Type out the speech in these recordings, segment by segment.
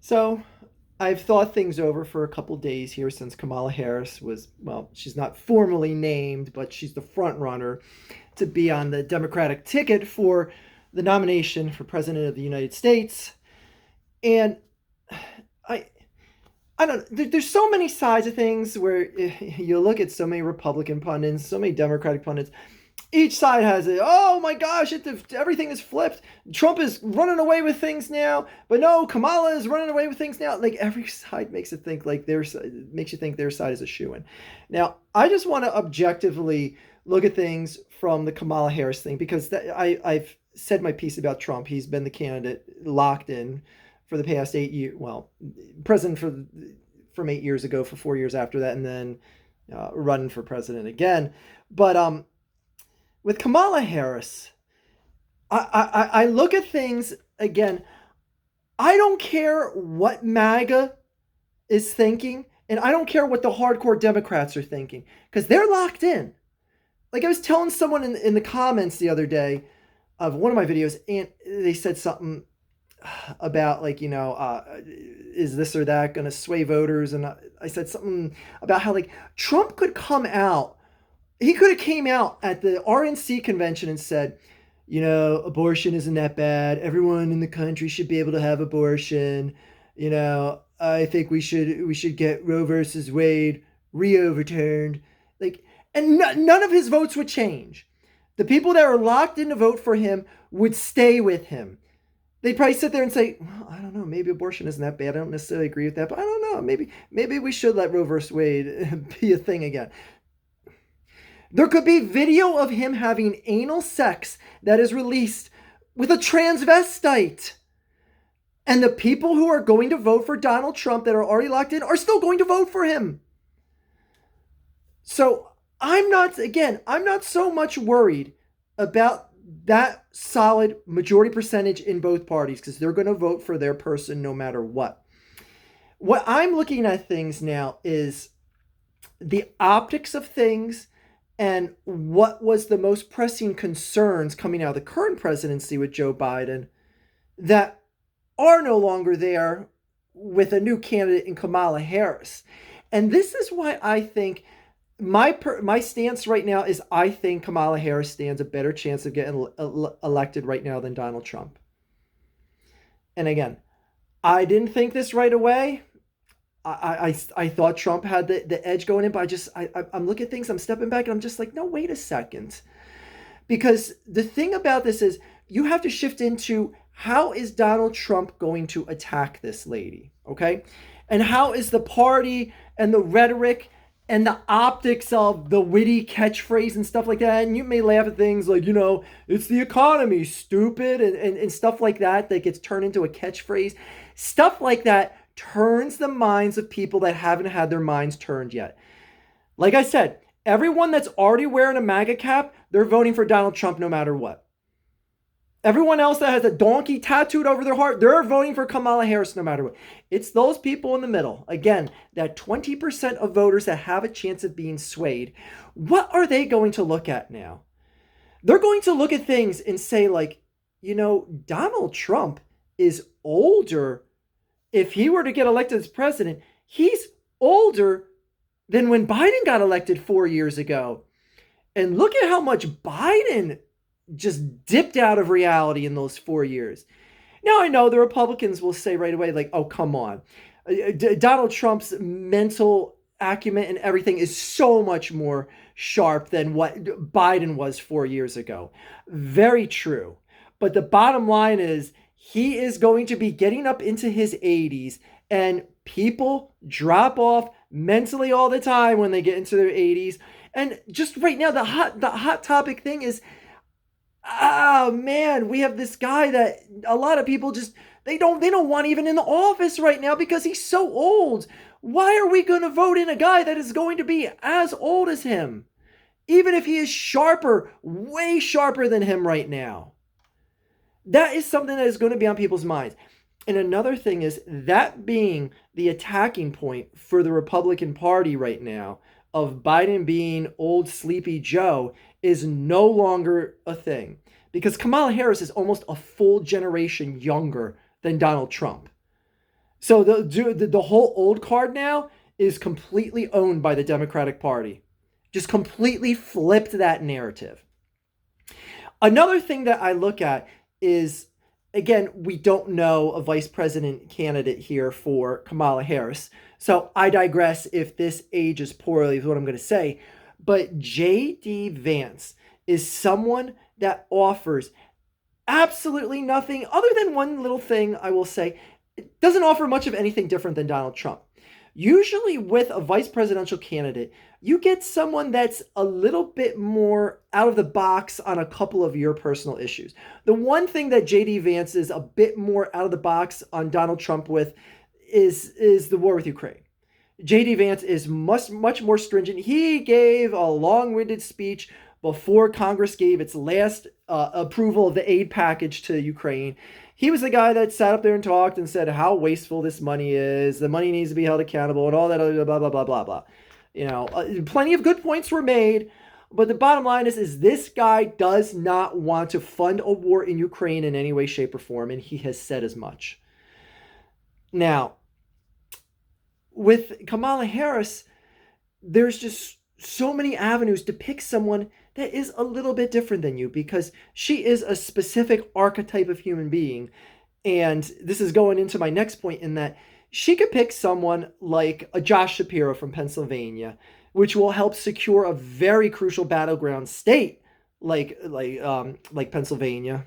So I've thought things over for a couple days here since Kamala Harris was, well, she's not formally named, but she's the front runner to be on the Democratic ticket for the nomination for President of the United States. And I I don't there's so many sides of things where you look at so many Republican pundits, so many Democratic pundits. Each side has it. Oh my gosh, everything is flipped. Trump is running away with things now, but no, Kamala is running away with things now. Like every side makes it think like makes you think their side is a shoo-in. Now, I just want to objectively look at things from the Kamala Harris thing because I've said my piece about Trump. He's been the candidate locked in for the past 8 years. Well, president from 8 years ago for 4 years after that, and then running for president again. But with Kamala Harris, I look at things again. I don't care what MAGA is thinking, and I don't care what the hardcore Democrats are thinking, because they're locked in. Like I was telling someone in the comments the other day of one of my videos, and they said something about like, is this or that going to sway voters? And I said something about how like Trump could come out. He could have came out at the RNC convention and said, abortion isn't that bad. Everyone in the country should be able to have abortion. I think we should get Roe versus Wade re-overturned. Like, and none of his votes would change. The people that are locked in to vote for him would stay with him. They'd probably sit there and say, well, I don't know, maybe abortion isn't that bad. I don't necessarily agree with that, but I don't know. Maybe we should let Roe versus Wade be a thing again. There could be video of him having anal sex that is released with a transvestite. And the people who are going to vote for Donald Trump that are already locked in are still going to vote for him. So I'm not so much worried about that solid majority percentage in both parties because they're going to vote for their person no matter what. What I'm looking at things now is the optics of things and what was the most pressing concerns coming out of the current presidency with Joe Biden that are no longer there with a new candidate in Kamala Harris. And this is why I think my stance right now is I think Kamala Harris stands a better chance of getting elected right now than Donald Trump. And again, I didn't think this right away. I thought Trump had the edge going in, but I'm looking at things, I'm stepping back, and I'm just like, no, wait a second. Because the thing about this is you have to shift into how is Donald Trump going to attack this lady, okay? And how is the party and the rhetoric and the optics of the witty catchphrase and stuff like that. And you may laugh at things like, it's the economy, stupid, and stuff like that gets turned into a catchphrase. Stuff like that turns the minds of people that haven't had their minds turned yet. Like I said, everyone that's already wearing a MAGA cap, they're voting for Donald Trump no matter what. Everyone else that has a donkey tattooed over their heart, they're voting for Kamala Harris no matter what. It's those people in the middle, again, that 20% of voters that have a chance of being swayed. What are they going to look at now? They're going to look at things and say like, Donald Trump is older. If he were to get elected as president, he's older than when Biden got elected 4 years ago. And look at how much Biden just dipped out of reality in those 4 years. Now, I know the Republicans will say right away, like, oh, come on. Donald Trump's mental acumen and everything is so much more sharp than what Biden was 4 years ago. Very true. But the bottom line is he is going to be getting up into his 80s, and people drop off mentally all the time when they get into their 80s. And just right now, the hot topic thing is, oh man, we have this guy that a lot of people just they don't want even in the office right now because he's so old. Why are we going to vote in a guy that is going to be as old as him? Even if he is sharper, way sharper than him right now. That is something that is going to be on people's minds. And another thing is that being the attacking point for the Republican Party right now of Biden being old sleepy Joe is no longer a thing. Because Kamala Harris is almost a full generation younger than Donald Trump. So the whole old card now is completely owned by the Democratic Party. Just completely flipped that narrative. Another thing that I look at is, again, we don't know a vice president candidate here for Kamala Harris. So I digress if this ages poorly, is what I'm going to say. But J.D. Vance is someone that offers absolutely nothing other than one little thing, I will say. It doesn't offer much of anything different than Donald Trump. Usually, with a vice presidential candidate, you get someone that's a little bit more out of the box on a couple of your personal issues. The one thing that J.D. Vance is a bit more out of the box on Donald Trump with is the war with Ukraine. J.D. Vance is much more stringent. He gave a long-winded speech before Congress gave its last approval of the aid package to Ukraine. He was the guy that sat up there and talked and said how wasteful this money is. The money needs to be held accountable and all that other blah, blah, blah, blah, blah. You know, plenty of good points were made. But the bottom line is this guy does not want to fund a war in Ukraine in any way, shape, or form. And he has said as much. Now, with Kamala Harris, there's just so many avenues to pick someone that is a little bit different than you because she is a specific archetype of human being. And this is going into my next point in that she could pick someone like a Josh Shapiro from Pennsylvania, which will help secure a very crucial battleground state like Pennsylvania,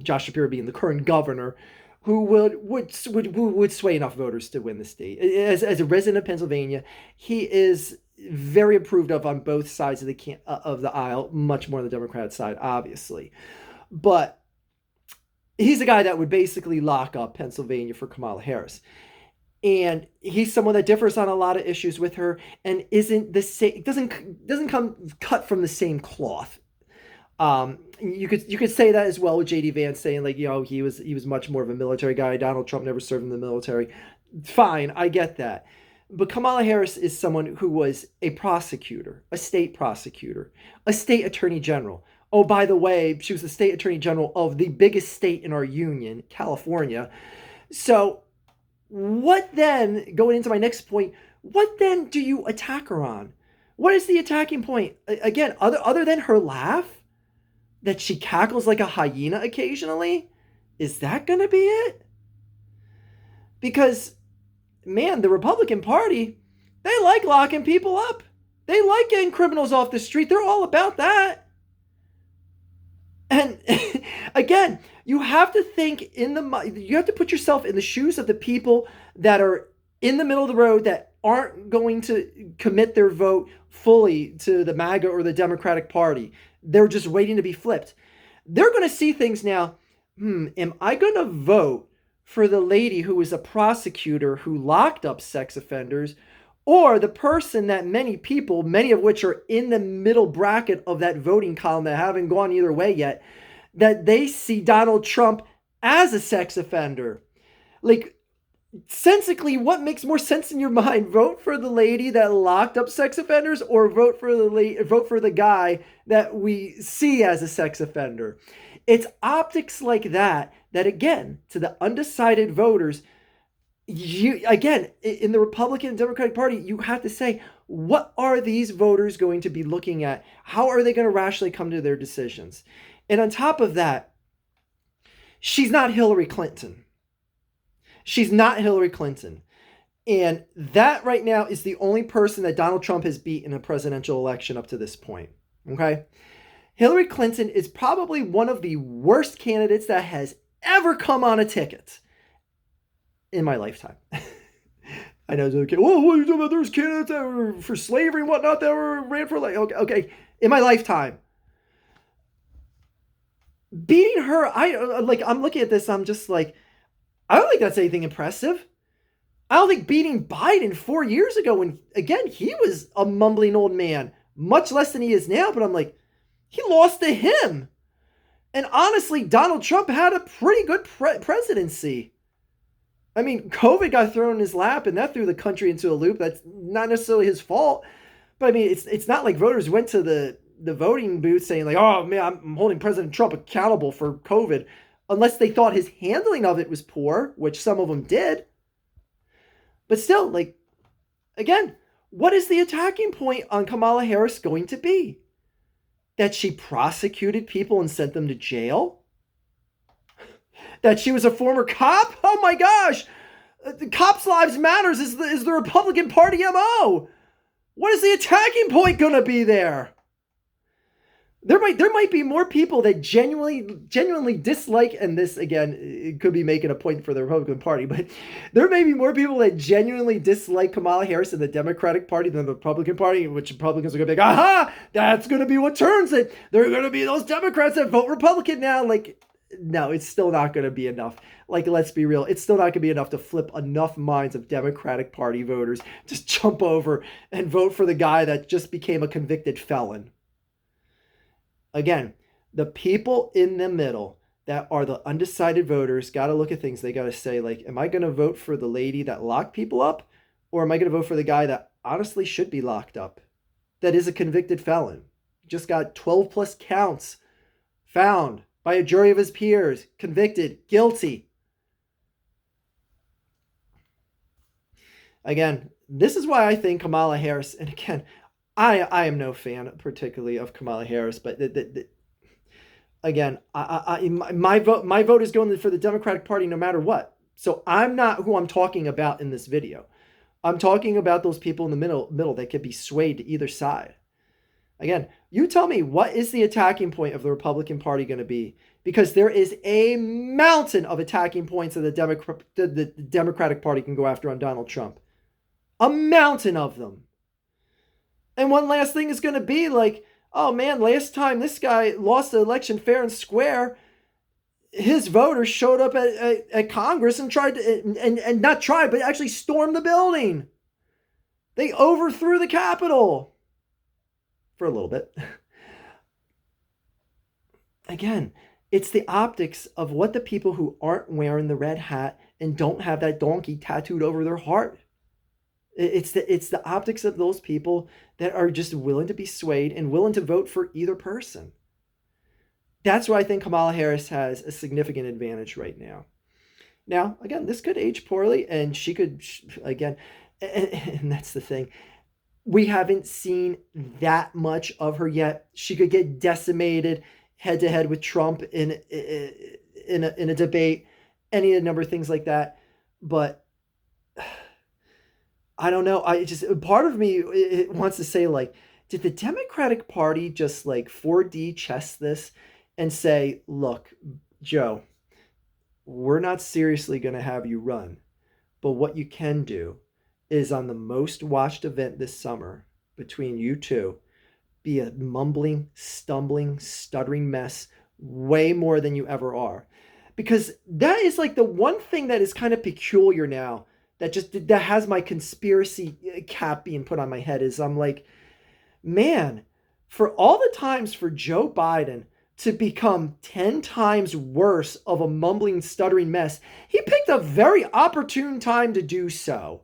Josh Shapiro being the current governor, who would sway enough voters to win the state. As a resident of Pennsylvania, he is very approved of on both sides of the aisle, much more on the Democrat side, obviously. But he's a guy that would basically lock up Pennsylvania for Kamala Harris. And he's someone that differs on a lot of issues with her and isn't the same, doesn't come cut from the same cloth. You could say that as well with J.D. Vance saying like, you know, he was much more of a military guy. Donald Trump never served in the military. Fine, I get that. But Kamala Harris is someone who was a prosecutor, a state prosecutor, a state attorney general. Oh, by the way, she was the state attorney general of the biggest state in our union, California. So what then, going into my next point, what then do you attack her on? What is the attacking point? Again, other than her laugh, that she cackles like a hyena occasionally? Is that going to be it? Because, man, the Republican Party, they like locking people up. They like getting criminals off the street. They're all about that. And again, you have to you have to put yourself in the shoes of the people that are in the middle of the road that aren't going to commit their vote fully to the MAGA or the Democratic Party. They're just waiting to be flipped. They're going to see things now. Am I going to vote for the lady who was a prosecutor who locked up sex offenders, or the person that many people, many of which are in the middle bracket of that voting column that haven't gone either way yet, that they see Donald Trump as a sex offender? Like, sensically, what makes more sense in your mind? Vote for the lady that locked up sex offenders, or vote for the guy that we see as a sex offender? It's optics like that again, to the undecided voters, again, in the Republican and Democratic Party, you have to say, what are these voters going to be looking at? How are they going to rationally come to their decisions? And on top of that, she's not Hillary Clinton. She's not Hillary Clinton. And that right now is the only person that Donald Trump has beat in a presidential election up to this point. Okay? Hillary Clinton is probably one of the worst candidates that has ever come on a ticket in my lifetime. I know, okay, well, what are you talking about? There's candidates that were for slavery and whatnot that ran for like, okay, in my lifetime. Beating her, I'm looking at this, I'm just like, I don't think that's anything impressive. I don't think beating Biden 4 years ago, when, again, he was a mumbling old man, much less than he is now, but I'm like, he lost to him. And honestly, Donald Trump had a pretty good presidency. I mean, COVID got thrown in his lap, and that threw the country into a loop. That's not necessarily his fault. But I mean, it's not like voters went to the voting booth saying like, oh man, I'm holding President Trump accountable for COVID, unless they thought his handling of it was poor, which some of them did. But still, like, again, what is the attacking point on Kamala Harris going to be? That she prosecuted people and sent them to jail? That she was a former cop? Oh my gosh! The Cops' Lives Matters is the Republican Party MO. What is the attacking point going to be there? There might be more people that genuinely dislike, and this again, it could be making a point for the Republican Party, but there may be more people that genuinely dislike Kamala Harris in the Democratic Party than the Republican Party, which Republicans are going to be like, aha, that's going to be what turns it. They're going to be those Democrats that vote Republican now. Like, no, it's still not going to be enough. Like, let's be real. It's still not going to be enough to flip enough minds of Democratic Party voters. Just jump over and vote for the guy that just became a convicted felon. Again, the people in the middle that are the undecided voters got to look at things. They got to say, like, am I going to vote for the lady that locked people up? Or am I going to vote for the guy that honestly should be locked up? That is a convicted felon. Just got 12 plus counts found by a jury of his peers, convicted, guilty. Again, this is why I think Kamala Harris, and again, I am no fan particularly of Kamala Harris, but again, my vote is going for the Democratic Party no matter what. So I'm not who I'm talking about in this video. I'm talking about those people in the middle that could be swayed to either side. Again, you tell me, what is the attacking point of the Republican Party going to be? Because there is a mountain of attacking points that the Democratic Party can go after on Donald Trump. A mountain of them. And one last thing is going to be like, oh man, last time this guy lost the election fair and square, his voters showed up at Congress and tried to, and not tried, but actually stormed the building. They overthrew the Capitol for a little bit. Again, it's the optics of what the people who aren't wearing the red hat and don't have that donkey tattooed over their heart. It's the optics of those people that are just willing to be swayed and willing to vote for either person. That's why I think Kamala Harris has a significant advantage right now. Now, again, this could age poorly, and she could, again, and that's the thing. We haven't seen that much of her yet. She could get decimated head-to-head with Trump in a debate, any number of things like that. But I don't know. Part of me wants to say, like, did the Democratic Party just like 4D chess this and say, look, Joe, we're not seriously going to have you run, but what you can do is on the most watched event this summer between you two, be a mumbling, stumbling, stuttering mess way more than you ever are. Because that is like the one thing that is kind of peculiar now that has my conspiracy cap being put on my head is I'm like, man, for all the times for Joe Biden to become 10 times worse of a mumbling, stuttering mess, he picked a very opportune time to do so.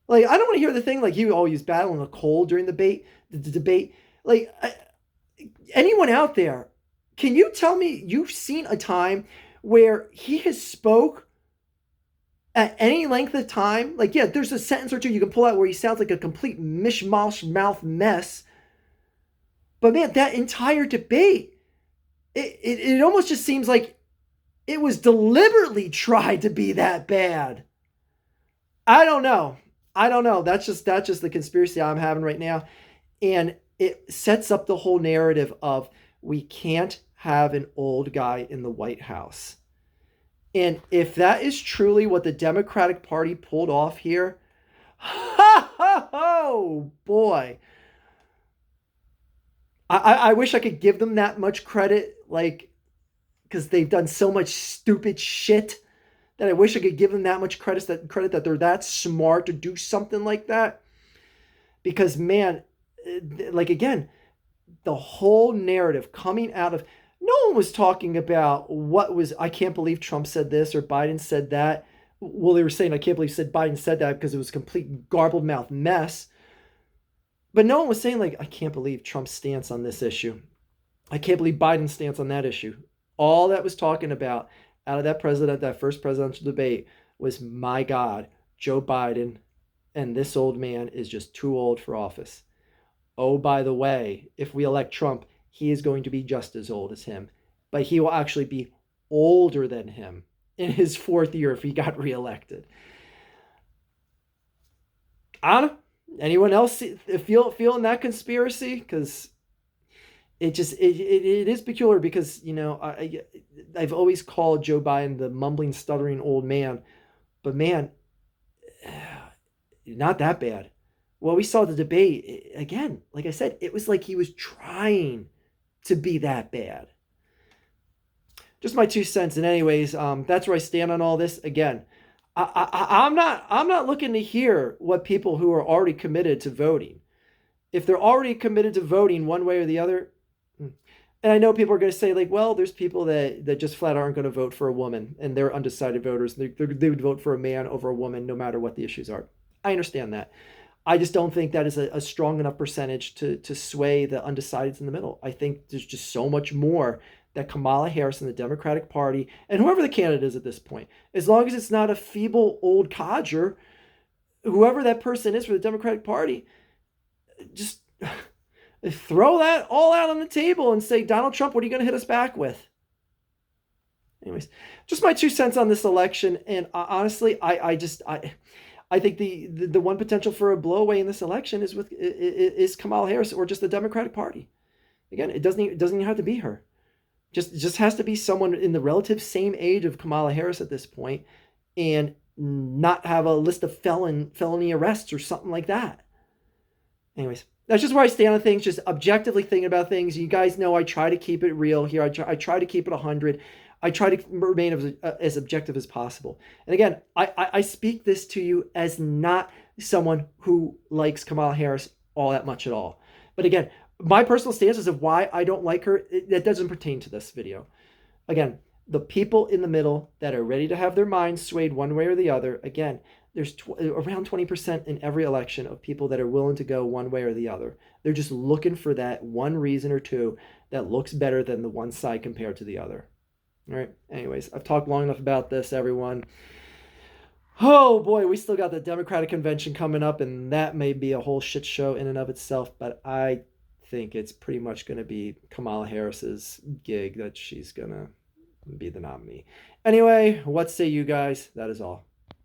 Like, I don't want to hear the thing like he was battling a cold during the debate. Like, anyone out there, can you tell me you've seen a time where he has spoke at any length of time? Like, yeah, there's a sentence or two you can pull out where he sounds like a complete mishmash mouth mess. But man, that entire debate, it almost just seems like it was deliberately tried to be that bad. I don't know. That's just the conspiracy I'm having right now. And it sets up the whole narrative of we can't have an old guy in the White House. And if that is truly what the Democratic Party pulled off here, oh boy. I wish I could give them that much credit, like, because they've done so much stupid shit that I wish I could give them that much credit that they're that smart to do something like that. Because, man, like, again, the whole narrative coming out of, no one was talking about I can't believe Trump said this or Biden said that. Well, they were saying, I can't believe Biden said that because it was a complete garbled mouth mess. But no one was saying, like, I can't believe Trump's stance on this issue. I can't believe Biden's stance on that issue. All that was talking about out of that first presidential debate was, my God, Joe Biden and this old man is just too old for office. Oh, by the way, if we elect Trump, he is going to be just as old as him, but he will actually be older than him in his 4th year if he got reelected. Anna, anyone else feeling that conspiracy? Because it is peculiar because, I've always called Joe Biden the mumbling, stuttering old man, but man, not that bad. Well, we saw the debate again. Like I said, it was like he was trying to be that bad. Just my 2 cents. And anyways, that's where I stand on all this. Again, I'm not looking to hear what people who are already committed to voting. If they're already committed to voting one way or the other, and I know people are going to say, like, well, there's people that just flat aren't going to vote for a woman, and they're undecided voters. They would vote for a man over a woman no matter what the issues are. I understand that. I just don't think that is a strong enough percentage to sway the undecideds in the middle. I think there's just so much more that Kamala Harris and the Democratic Party, and whoever the candidate is at this point, as long as it's not a feeble old codger, whoever that person is for the Democratic Party, just throw that all out on the table and say, Donald Trump, what are you going to hit us back with? Anyways, just my 2 cents on this election. And honestly, I think the one potential for a blowaway in this election is Kamala Harris or just the Democratic Party. Again, it doesn't even have to be her. Just has to be someone in the relative same age of Kamala Harris at this point, and not have a list of felony arrests or something like that. Anyways, that's just where I stand on things, just objectively thinking about things. You guys know I try to keep it real here. I try to keep it 100. I try to remain as objective as possible. And again, I speak this to you as not someone who likes Kamala Harris all that much at all. But again, my personal stances of why I don't like her, that doesn't pertain to this video. Again, the people in the middle that are ready to have their minds swayed one way or the other, again, there's around 20% in every election of people that are willing to go one way or the other. They're just looking for that one reason or two that looks better than the one side compared to the other. All right. Anyways, I've talked long enough about this, everyone. Oh boy, we still got the Democratic convention coming up, and that may be a whole shit show in and of itself, but I think it's pretty much going to be Kamala Harris's gig that she's going to be the nominee. Anyway, what say you guys? That is all.